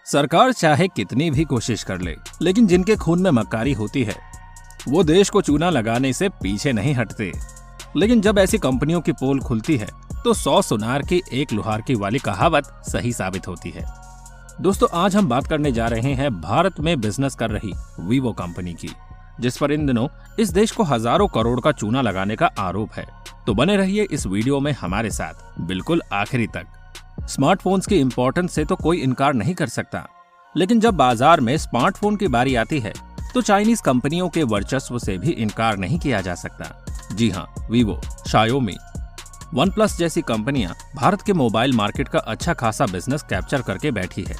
सरकार चाहे कितनी भी कोशिश कर ले, लेकिन जिनके खून में मक्कारी होती है वो देश को चूना लगाने से पीछे नहीं हटते। लेकिन जब ऐसी कंपनियों की पोल खुलती है तो 100 सुनार की एक लुहार की वाली कहावत सही साबित होती है। दोस्तों, आज हम बात करने जा रहे हैं भारत में बिजनेस कर रही वीवो कंपनी की, जिस पर इन दिनों इस देश को हजारों करोड़ का चूना लगाने का आरोप है। तो बने रहिए इस वीडियो में हमारे साथ बिल्कुल आखिरी तक। स्मार्टफोन्स की इंपॉर्टेंस से तो कोई इनकार नहीं कर सकता, लेकिन जब बाजार में स्मार्टफोन की बारी आती है तो चाइनीज कंपनियों के वर्चस्व से भी इनकार नहीं किया जा सकता। जी हाँ, वीवो, शाओमी, वन प्लस जैसी कंपनियां भारत के मोबाइल मार्केट का अच्छा खासा बिजनेस कैप्चर करके बैठी है।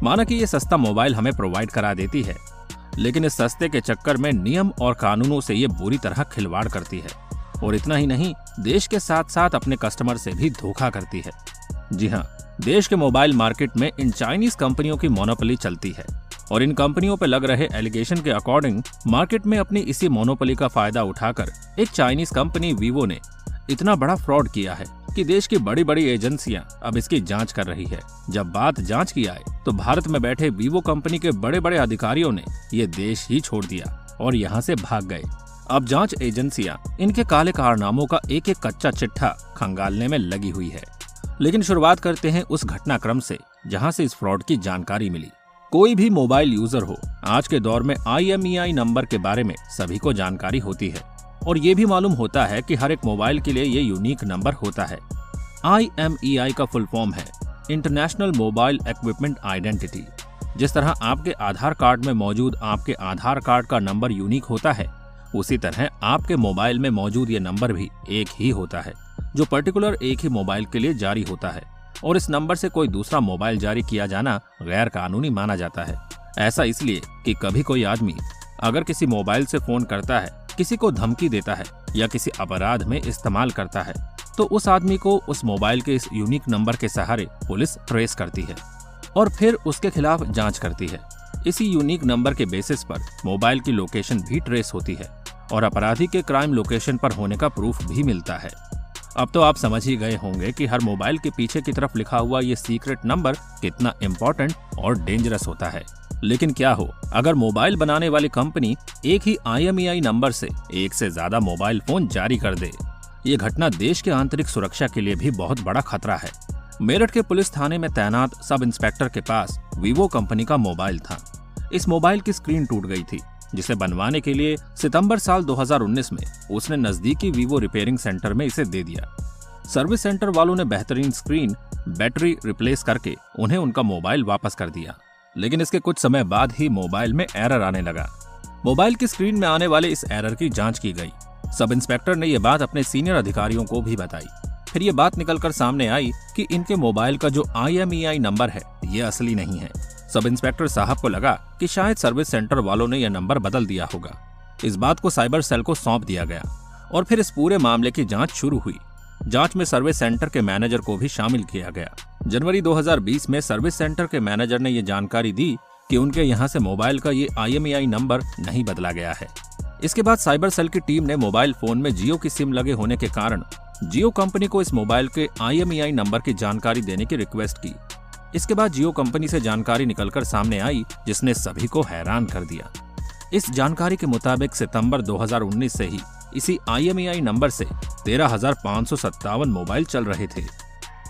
माना कि ये सस्ता मोबाइल हमें प्रोवाइड करा देती है, लेकिन इस सस्ते के चक्कर में नियम और कानूनों से ये बुरी तरह खिलवाड़ करती है। और इतना ही नहीं, देश के साथ साथ अपने कस्टमर से भी धोखा करती है। जी हाँ, देश के मोबाइल मार्केट में इन चाइनीज कंपनियों की मोनोपोली चलती है और इन कंपनियों पर लग रहे एलिगेशन के अकॉर्डिंग मार्केट में अपनी इसी मोनोपोली का फायदा उठाकर एक चाइनीज कंपनी वीवो ने इतना बड़ा फ्रॉड किया है कि देश की बड़ी बड़ी एजेंसियां अब इसकी जांच कर रही है। जब बात जांच की आए तो भारत में बैठे वीवो कंपनी के बड़े बड़े अधिकारियों ने ये देश ही छोड़ दिया और यहाँ से भाग गए। अब जांच एजेंसियां इनके काले कारनामों का एक एक कच्चा चिट्ठा खंगालने में लगी हुई है। लेकिन शुरुआत करते हैं उस घटनाक्रम से जहां से इस फ्रॉड की जानकारी मिली। कोई भी मोबाइल यूजर हो, आज के दौर में IMEI नंबर के बारे में सभी को जानकारी होती है और ये भी मालूम होता है कि हर एक मोबाइल के लिए ये यूनिक नंबर होता है। IMEI का फुल फॉर्म है इंटरनेशनल मोबाइल इक्विपमेंट आइडेंटिटी। जिस तरह आपके आधार कार्ड में मौजूद आपके आधार कार्ड का नंबर यूनिक होता है, उसी तरह आपके मोबाइल में मौजूद ये नंबर भी एक ही होता है, जो पर्टिकुलर एक ही मोबाइल के लिए जारी होता है और इस नंबर से कोई दूसरा मोबाइल जारी किया जाना गैर कानूनी माना जाता है। ऐसा इसलिए कि कभी कोई आदमी अगर किसी मोबाइल से फोन करता है, किसी को धमकी देता है या किसी अपराध में इस्तेमाल करता है, तो उस आदमी को उस मोबाइल के इस यूनिक नंबर के सहारे पुलिस ट्रेस करती है और फिर उसके खिलाफ जांच करती है। इसी यूनिक नंबर के बेसिस पर मोबाइल की लोकेशन भी ट्रेस होती है और अपराधी के क्राइम लोकेशन पर होने का प्रूफ भी मिलता है। अब तो आप समझ ही गए होंगे कि हर मोबाइल के पीछे की तरफ लिखा हुआ ये सीक्रेट नंबर कितना इम्पोर्टेंट और डेंजरस होता है। लेकिन क्या हो अगर मोबाइल बनाने वाली कंपनी एक ही IMEI नंबर से एक से ज्यादा मोबाइल फोन जारी कर दे। ये घटना देश के आंतरिक सुरक्षा के लिए भी बहुत बड़ा खतरा है। मेरठ के पुलिस थाने में तैनात सब इंस्पेक्टर के पास वीवो कंपनी का मोबाइल था। इस मोबाइल की स्क्रीन टूट गई थी, जिसे बनवाने के लिए सितंबर साल 2019 में उसने नजदीकी वीवो रिपेयरिंग सेंटर में इसे दे दिया। सर्विस सेंटर वालों ने बेहतरीन स्क्रीन, बैटरी रिप्लेस करके उन्हें उनका मोबाइल वापस कर दिया। लेकिन इसके कुछ समय बाद ही मोबाइल में एरर आने लगा। मोबाइल की स्क्रीन में आने वाले इस एरर की जांच की गई। सब इंस्पेक्टर ने यह बात अपने सीनियर अधिकारियों को भी बताई। फिर ये बात निकलकर सामने आई कि इनके मोबाइल का जो IMEI नंबर है ये असली नहीं है। सब इंस्पेक्टर साहब को लगा कि शायद सर्विस सेंटर वालों ने यह नंबर बदल दिया होगा। इस बात को साइबर सेल को सौंप दिया गया और फिर इस पूरे मामले की जांच शुरू हुई। जांच में सर्विस सेंटर के मैनेजर को भी शामिल किया गया। जनवरी 2020 में सर्विस सेंटर के मैनेजर ने यह जानकारी दी कि उनके यहाँ से मोबाइल का ये IMEI नंबर नहीं बदला गया है। इसके बाद साइबर सेल की टीम ने मोबाइल फोन में जियो की सिम लगे होने के कारण जियो कंपनी को इस मोबाइल के IMEI नंबर की जानकारी देने की रिक्वेस्ट की। इसके बाद जियो कंपनी से जानकारी निकलकर सामने आई, जिसने सभी को हैरान कर दिया। इस जानकारी के मुताबिक सितंबर 2019 से ही इसी IMEI नंबर से 13,557 मोबाइल चल रहे थे।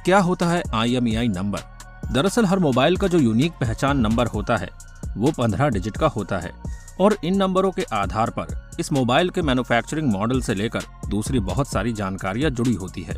क्या होता है IMEI नंबर? दरअसल हर मोबाइल का जो यूनिक पहचान नंबर होता है वो 15 डिजिट का होता है और इन नंबरों के आधार पर इस मोबाइल के मैन्युफैक्चरिंग मॉडल से लेकर दूसरी बहुत सारी जानकारियां जुड़ी होती है।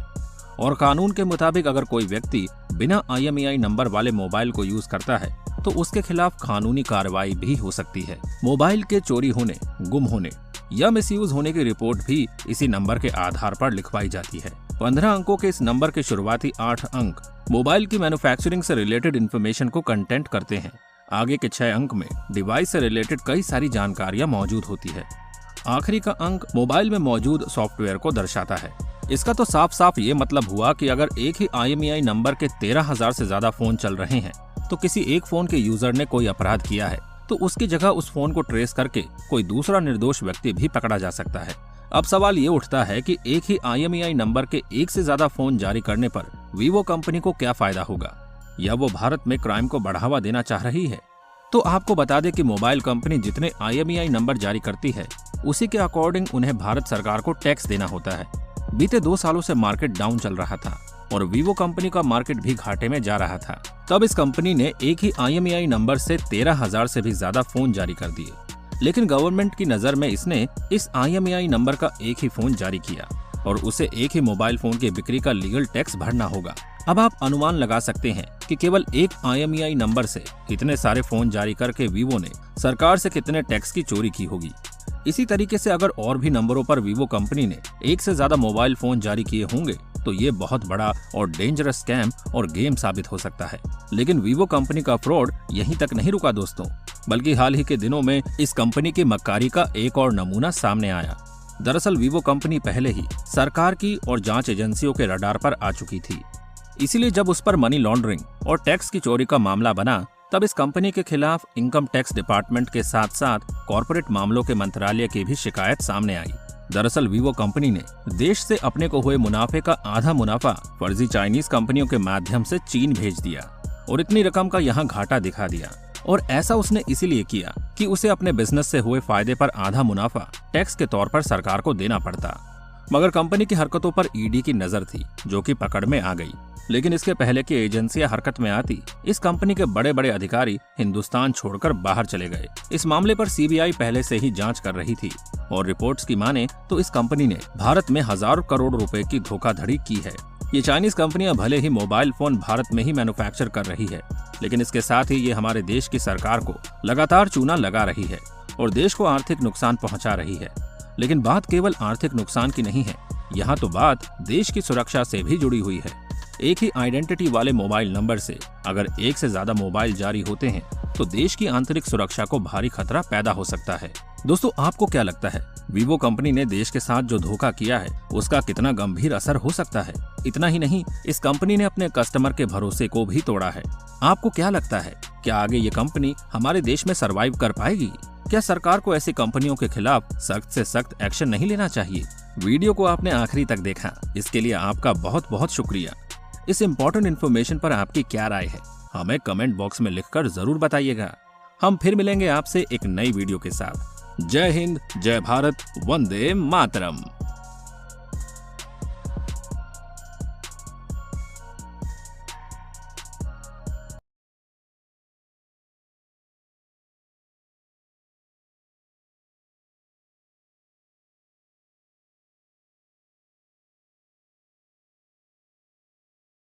और कानून के मुताबिक अगर कोई व्यक्ति बिना IMEI नंबर वाले मोबाइल को यूज करता है तो उसके खिलाफ कानूनी कार्रवाई भी हो सकती है। मोबाइल के चोरी होने, गुम होने या मिसयूज होने की रिपोर्ट भी इसी नंबर के आधार पर लिखवाई जाती है। 15 अंकों के इस नंबर के शुरुआती 8 अंक मोबाइल की मैन्युफैक्चरिंग से रिलेटेड इन्फॉर्मेशन को कंटेंट करते हैं। आगे के 6 अंक में डिवाइस से रिलेटेड कई सारी जानकारियां मौजूद होती है। आखिरी का अंक मोबाइल में मौजूद सॉफ्टवेयर को दर्शाता है। इसका तो साफ साफ ये मतलब हुआ कि अगर एक ही IMEI नंबर के 13,000 से ज्यादा फोन चल रहे हैं तो किसी एक फोन के यूजर ने कोई अपराध किया है तो उसकी जगह उस फोन को ट्रेस करके कोई दूसरा निर्दोष व्यक्ति भी पकड़ा जा सकता है। अब सवाल ये उठता है कि एक ही IMEI नंबर के एक से ज्यादा फोन जारी करने पर वीवो कंपनी को क्या फायदा होगा। या वो भारत में क्राइम को बढ़ावा देना चाह रही है। तो आपको बता दें कि मोबाइल कंपनी जितने IMEI नंबर जारी करती है उसी के अकॉर्डिंग उन्हें भारत सरकार को टैक्स देना होता है। बीते 2 सालों से मार्केट डाउन चल रहा था और वीवो कंपनी का मार्केट भी घाटे में जा रहा था। तब इस कंपनी ने एक ही IMEI नंबर से 13,000 से भी ज्यादा फोन जारी कर दिए। लेकिन गवर्नमेंट की नजर में इसने इस IMEI नंबर का एक ही फोन जारी किया और उसे एक ही मोबाइल फोन की बिक्री का लीगल टैक्स भरना होगा। अब आप अनुमान लगा सकते हैं कि केवल एक IMEI नंबर से इतने सारे फोन जारी करके वीवो ने सरकार से कितने टैक्स की चोरी की होगी। इसी तरीके से अगर और भी नंबरों पर वीवो कंपनी ने एक से ज्यादा मोबाइल फोन जारी किए होंगे तो ये बहुत बड़ा और डेंजरस स्कैम और गेम साबित हो सकता है। लेकिन वीवो कंपनी का फ्रॉड यहीं तक नहीं रुका दोस्तों, बल्कि हाल ही के दिनों में इस कंपनी की मक्कारी का एक और नमूना सामने आया। दरअसल वीवो कंपनी पहले ही सरकार की और जांच एजेंसियों के रडार पर आ चुकी थी। इसीलिए जब उस पर मनी लॉन्ड्रिंग और टैक्स की चोरी का मामला बना तब इस कंपनी के खिलाफ इनकम टैक्स डिपार्टमेंट के साथ साथ कॉर्पोरेट मामलों के मंत्रालय की भी शिकायत सामने आई। दरअसल वीवो कंपनी ने देश से अपने को हुए मुनाफे का आधा मुनाफा फर्जी चाइनीज कंपनियों के माध्यम से चीन भेज दिया और इतनी रकम का यहाँ घाटा दिखा दिया। और ऐसा उसने इसीलिए किया कि उसे अपने बिजनेस से हुए फायदे पर आधा मुनाफा टैक्स के तौर पर सरकार को देना पड़ता। मगर कंपनी की हरकतों पर ईडी की नजर थी जो कि पकड़ में आ गई। लेकिन इसके पहले की एजेंसियां हरकत में आती इस कंपनी के बड़े बड़े अधिकारी हिंदुस्तान छोड़कर बाहर चले गए। इस मामले पर CBI पहले से ही जांच कर रही थी और रिपोर्ट्स की माने तो इस कंपनी ने भारत में हजारों करोड़ रुपए की धोखाधड़ी की है। ये चाइनीज कंपनियां भले ही मोबाइल फोन भारत में ही मैन्युफैक्चर कर रही है, लेकिन इसके साथ ही ये हमारे देश की सरकार को लगातार चूना लगा रही है और देश को आर्थिक नुकसान पहुंचा रही है। लेकिन बात केवल आर्थिक नुकसान की नहीं है, यहाँ तो बात देश की सुरक्षा से भी जुड़ी हुई है। एक ही आइडेंटिटी वाले मोबाइल नंबर से अगर एक से ज्यादा मोबाइल जारी होते हैं तो देश की आंतरिक सुरक्षा को भारी खतरा पैदा हो सकता है। दोस्तों, आपको क्या लगता है वीवो कंपनी ने देश के साथ जो धोखा किया है उसका कितना गंभीर असर हो सकता है? इतना ही नहीं, इस कंपनी ने अपने कस्टमर के भरोसे को भी तोड़ा है। आपको क्या लगता है, क्या आगे ये कंपनी हमारे देश में सरवाइव कर पाएगी? क्या सरकार को ऐसी कंपनियों के खिलाफ सख्त से सख्त एक्शन नहीं लेना चाहिए? वीडियो को आपने आखिरी तक देखा, इसके लिए आपका बहुत बहुत शुक्रिया। इस इम्पोर्टेंट इन्फॉर्मेशन पर आपकी क्या राय है हमें कमेंट बॉक्स में लिखकर जरूर बताइएगा। हम फिर मिलेंगे आपसे एक नई वीडियो के साथ। जय हिंद, जय भारत, वंदे मातरम।